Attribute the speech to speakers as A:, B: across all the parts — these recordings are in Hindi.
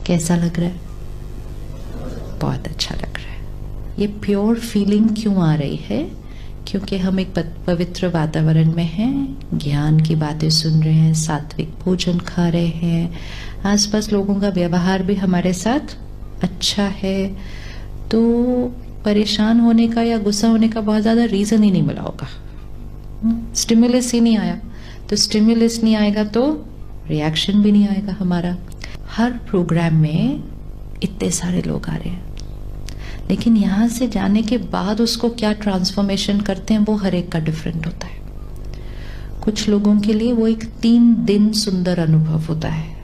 A: कैसा लग रहा है? बहुत अच्छा लग रहा है। ये प्योर फीलिंग क्यों आ रही है? क्योंकि हम एक पवित्र वातावरण में हैं, ज्ञान की बातें सुन रहे हैं, सात्विक भोजन खा रहे हैं, आसपास लोगों का व्यवहार भी हमारे साथ अच्छा है, तो परेशान होने का या गुस्सा होने का बहुत ज़्यादा रीज़न ही नहीं मिला होगा। स्टिमुलस ही नहीं आया, तो स्टिमुलस नहीं आएगा तो रिएक्शन भी नहीं आएगा हमारा। हर प्रोग्राम में इतने सारे लोग आ रहे हैं, लेकिन यहाँ से जाने के बाद उसको क्या ट्रांसफॉर्मेशन करते हैं वो हर एक का डिफरेंट होता है। कुछ लोगों के लिए वो एक 3 दिन सुंदर अनुभव होता है,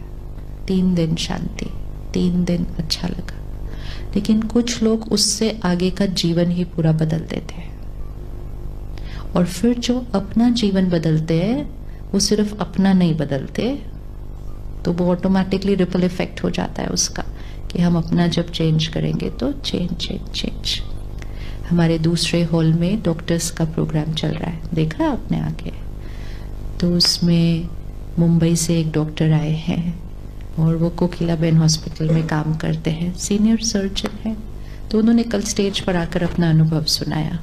A: 3 दिन शांति, 3 दिन अच्छा लगा, लेकिन कुछ लोग उससे आगे का जीवन ही पूरा बदल देते हैं। और फिर जो अपना जीवन बदलते हैं वो सिर्फ अपना नहीं बदलते, तो वो ऑटोमेटिकली रिपल इफेक्ट हो जाता है उसका, कि हम अपना जब चेंज करेंगे तो चेंज। हमारे दूसरे हॉल में डॉक्टर्स का प्रोग्राम चल रहा है, देखा आपने आके? तो उसमें मुंबई से एक डॉक्टर आए हैं और वो कोकिलाबेन हॉस्पिटल में काम करते हैं, सीनियर सर्जन हैं। तो उन्होंने कल स्टेज पर आकर अपना अनुभव सुनाया।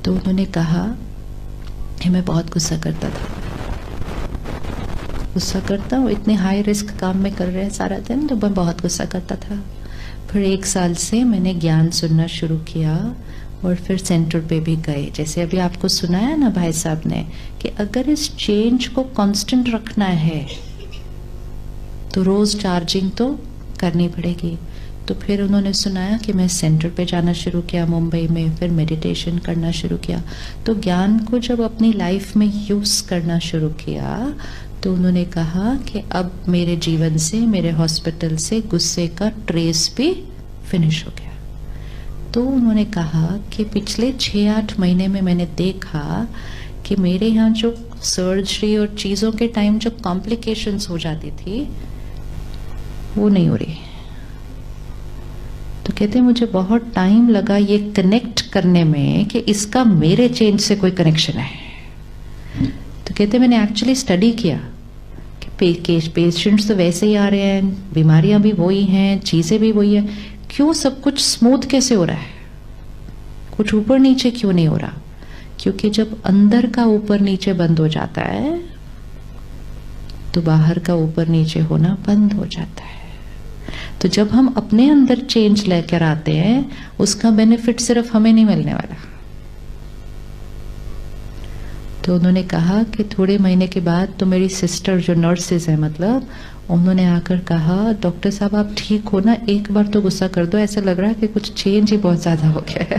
A: तो उन्होंने कहा कि मैं बहुत गुस्सा करता हूँ, इतने हाई रिस्क काम में कर रहे हैं सारा दिन, तो मैं बहुत गुस्सा करता था। फिर 1 साल से मैंने ज्ञान सुनना शुरू किया और फिर सेंटर पे भी गए। जैसे अभी आपको सुनाया ना भाई साहब ने, कि अगर इस चेंज को कांस्टेंट रखना है तो रोज चार्जिंग तो करनी पड़ेगी। तो फिर उन्होंने सुनाया कि मैं सेंटर पे जाना शुरू किया मुंबई में, फिर मेडिटेशन करना शुरू किया। तो ज्ञान को जब अपनी लाइफ में यूज करना शुरू किया तो उन्होंने कहा कि अब मेरे जीवन से, मेरे हॉस्पिटल से गुस्से का ट्रेस भी फिनिश हो गया। तो उन्होंने कहा कि पिछले 6-8 महीने में मैंने देखा कि मेरे यहाँ जो सर्जरी और चीज़ों के टाइम जो कॉम्प्लिकेशंस हो जाती थी वो नहीं हो रही। तो कहते मुझे बहुत टाइम लगा ये कनेक्ट करने में कि इसका मेरे चेंज से कोई कनेक्शन है। तो कहते मैंने एक्चुअली स्टडी किया कि पेशेंट्स तो वैसे ही आ रहे हैं, बीमारियां भी वही हैं, चीज़ें भी वही हैं, क्यों सब कुछ स्मूथ कैसे हो रहा है, कुछ ऊपर नीचे क्यों नहीं हो रहा? क्योंकि जब अंदर का ऊपर नीचे बंद हो जाता है तो बाहर का ऊपर नीचे होना बंद हो जाता है। तो जब हम अपने अंदर चेंज लेकर आते हैं उसका बेनिफिट सिर्फ हमें नहीं मिलने वाला। तो उन्होंने कहा कि थोड़े महीने के बाद तो मेरी सिस्टर जो नर्सेज है, मतलब उन्होंने आकर कहा डॉक्टर साहब आप ठीक हो ना, एक बार तो गुस्सा कर दो, ऐसा लग रहा है कि कुछ चेंज ही बहुत ज्यादा हो गया है।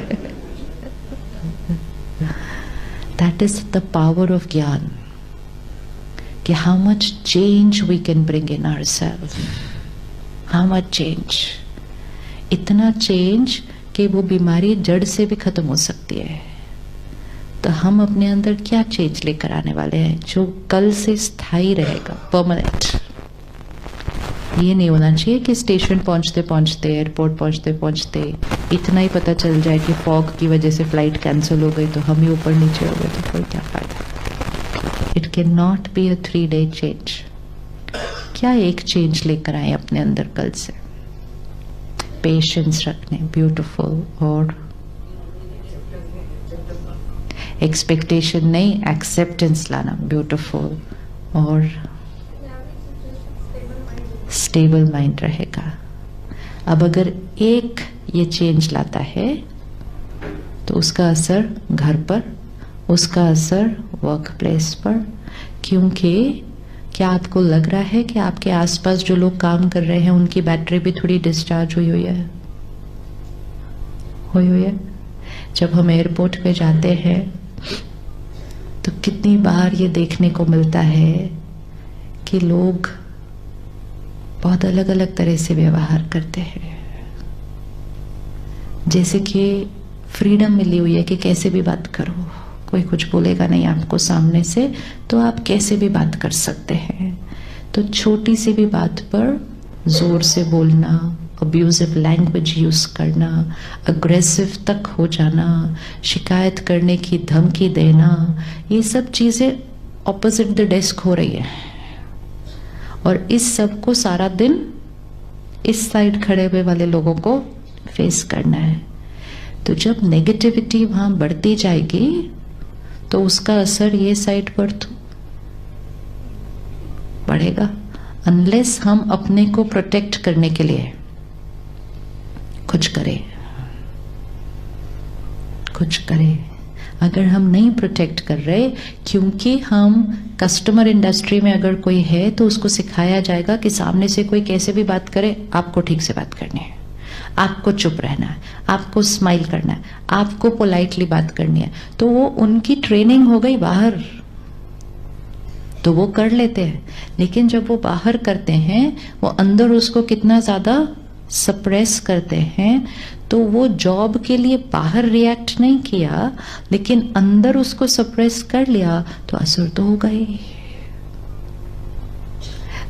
A: That is the power of ज्ञान, कि how much change we can bring in ourselves, how much change, इतना चेंज कि वो बीमारी जड़ से भी खत्म हो सकती है। तो हम अपने अंदर क्या चेंज लेकर आने वाले हैं जो कल से स्थायी रहेगा, परमानेंट। ये नहीं होना चाहिए कि स्टेशन पहुंचते पहुंचते, एयरपोर्ट पहुंचते पहुंचते इतना ही पता चल जाए कि फॉग की वजह से फ्लाइट कैंसिल हो गई तो हम ही ऊपर नीचे हो गए, तो कोई क्या फायदा। It can not be a 3-day change. क्या एक चेंज लेकर आए अपने अंदर कल से? पेशेंस रखने, ब्यूटीफुल, और एक्सपेक्टेशन नहीं, एक्सेप्टेंस लाना, ब्यूटीफुल, और स्टेबल माइंड रहेगा। अब अगर एक ये चेंज लाता है तो उसका असर घर पर, उसका असर वर्क प्लेस पर, क्योंकि क्या आपको लग रहा है कि आपके आसपास जो लोग काम कर रहे हैं उनकी बैटरी भी थोड़ी डिस्चार्ज हुई हुई है? जब हम एयरपोर्ट पे जाते हैं तो कितनी बार ये देखने को मिलता है कि लोग बहुत अलग अलग तरह से व्यवहार करते हैं, जैसे कि फ्रीडम मिली हुई है कि कैसे भी बात करो, कोई कुछ बोलेगा नहीं आपको सामने से, तो आप कैसे भी बात कर सकते हैं। तो छोटी सी भी बात पर जोर से बोलना, अब्यूजिव लैंग्वेज यूज करना, अग्रेसिव तक हो जाना, शिकायत करने की धमकी देना, ये सब चीजें ऑपोजिट द डेस्क हो रही है। और इस सब को सारा दिन इस साइड खड़े हुए वाले लोगों को फेस करना है। तो जब नेगेटिविटी वहां बढ़ती जाएगी तो उसका असर ये साइड पर तो बढ़ेगा, अनलेस हम अपने को प्रोटेक्ट करने के लिए कुछ करें। अगर हम नहीं प्रोटेक्ट कर रहे, क्योंकि हम कस्टमर इंडस्ट्री में अगर कोई है तो उसको सिखाया जाएगा कि सामने से कोई कैसे भी बात करे, आपको ठीक से बात करनी है, आपको चुप रहना है, आपको स्माइल करना है, आपको पोलाइटली बात करनी है। तो वो उनकी ट्रेनिंग हो गई बाहर, तो वो कर लेते हैं। लेकिन जब वो बाहर करते हैं, वो अंदर उसको कितना ज्यादा सप्रेस करते हैं। तो वो जॉब के लिए बाहर रिएक्ट नहीं किया, लेकिन अंदर उसको सप्रेस कर लिया, तो असर तो होगा ही।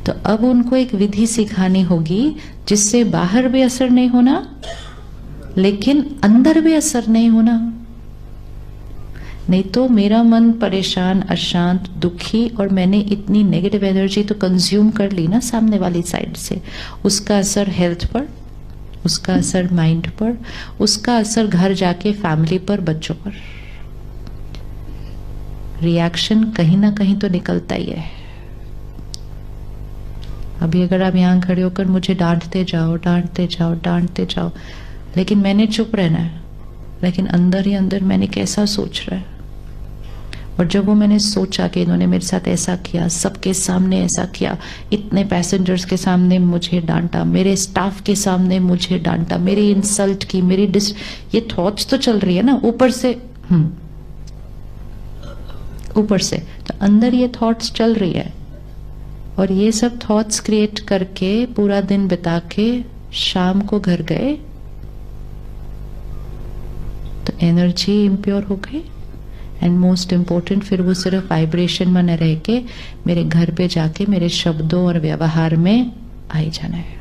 A: तो अब उनको एक विधि सिखानी होगी जिससे बाहर भी असर नहीं होना, लेकिन अंदर भी असर नहीं होना। नहीं तो मेरा मन परेशान, अशांत, दुखी, और मैंने इतनी नेगेटिव एनर्जी तो कंज्यूम कर ली ना सामने वाली साइड से, उसका असर हेल्थ पर, उसका असर माइंड पर, उसका असर घर जाके फैमिली पर, बच्चों पर। रिएक्शन कहीं ना कहीं तो निकलता ही है। अभी अगर आप यहां खड़े होकर मुझे डांटते जाओ, लेकिन मैंने चुप रहना है, लेकिन अंदर ही अंदर मैंने कैसा सोच रहा है। और जब वो मैंने सोचा कि इन्होंने मेरे साथ ऐसा किया, सबके सामने ऐसा किया, इतने पैसेंजर्स के सामने मुझे डांटा, मेरे स्टाफ के सामने मुझे डांटा, मेरी इंसल्ट की, ये थॉट्स तो चल रही है ना ऊपर से, तो अंदर ये थॉट्स चल रही है। और ये सब थॉट्स क्रिएट करके पूरा दिन बिता के शाम को घर गए तो एनर्जी इम्प्योर हो गई। एंड मोस्ट इम्पोर्टेंट, फिर वो सिर्फ वाइब्रेशन में न रह के मेरे घर पे जाके मेरे शब्दों और व्यवहार में आई जाना है।